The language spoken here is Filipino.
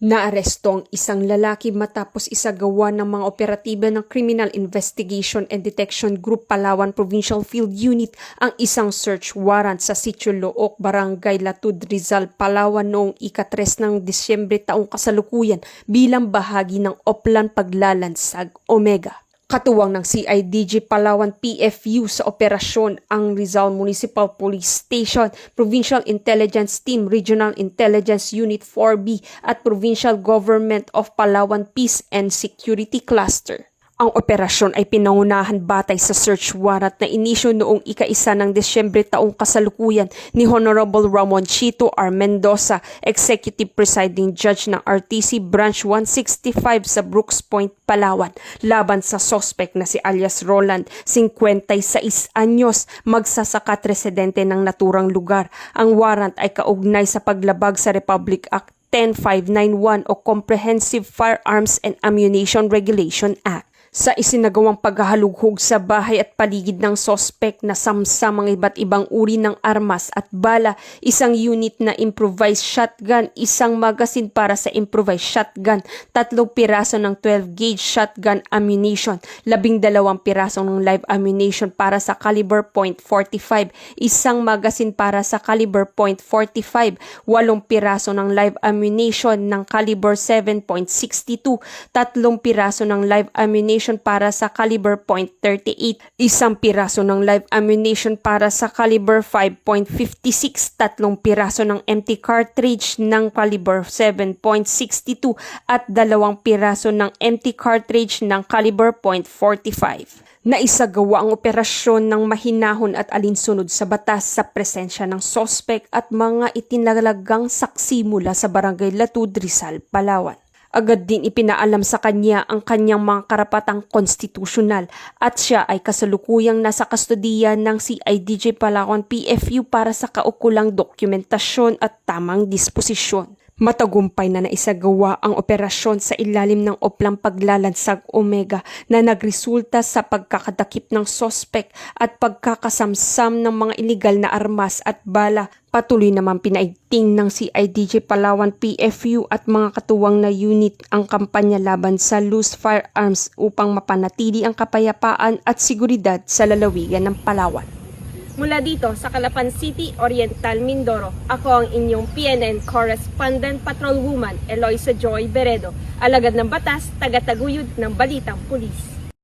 Naaresto ang isang lalaki matapos isagawa ng mga operatiba ng Criminal Investigation and Detection Group Palawan Provincial Field Unit ang isang search warrant sa Sitio Look, Barangay Latud, Rizal, Palawan noong ika-3 ng Disyembre taong kasalukuyan bilang bahagi ng Oplan Paglalansag Omega. Katuwang ng CIDG Palawan PFU sa operasyon ang Rizal Municipal Police Station, Provincial Intelligence Team, Regional Intelligence Unit 4B at Provincial Government of Palawan Peace and Security Cluster. Ang operasyon ay pinangunahan batay sa search warrant na inisyo noong ika-1 ng Disyembre taong kasalukuyan ni Honorable Ramon Chito R. Mendoza, Executive Presiding Judge ng RTC Branch 165 sa Brooks Point, Palawan, laban sa sospek na si alias Roland, 56 anyos, magsasaka at residente ng naturang lugar. Ang warrant ay kaugnay sa paglabag sa Republic Act 10591 o Comprehensive Firearms and Ammunition Regulation Act. Sa isinagawang paghahalughog sa bahay at paligid ng sospek na samsam ang iba't ibang uri ng armas at bala, isang unit na improvised shotgun, isang magasin para sa improvised shotgun, 3 piraso ng 12-gauge shotgun ammunition, 12 piraso ng live ammunition para sa caliber .45, isang magasin para sa caliber .45, 8 piraso ng live ammunition ng caliber 7.62, 3 piraso ng live ammunition para sa caliber .38, isang piraso ng live ammunition para sa caliber 5.56, 3 piraso ng empty cartridge ng caliber 7.62 at 2 piraso ng empty cartridge ng caliber .45. Naisagawa ang operasyon ng mahinahon at alinsunod sa batas sa presensya ng sospek at mga itinalagang saksi mula sa Barangay Latud, Rizal, Palawan. Agad din ipinaalam sa kanya ang kanyang mga karapatang konstitusyonal at siya ay kasalukuyang nasa kustodiya ng CIDG Palawan PFU para sa kaukulang dokumentasyon at tamang disposisyon. Matagumpay na naisagawa ang operasyon sa ilalim ng Oplang Paglalansag Omega na nagresulta sa pagkakadakip ng sospek at pagkakasamsam ng mga iligal na armas at bala. Patuloy naman pinaigting ng CIDG Palawan PFU at mga katuwang na unit ang kampanya laban sa loose firearms upang mapanatili ang kapayapaan at seguridad sa lalawigan ng Palawan. Mula dito sa Calapan City, Oriental, Mindoro, ako ang inyong PNN Correspondent Patrolwoman Eloisa Joy Beredo, alagad ng batas, tagataguyod ng Balitang Pulis.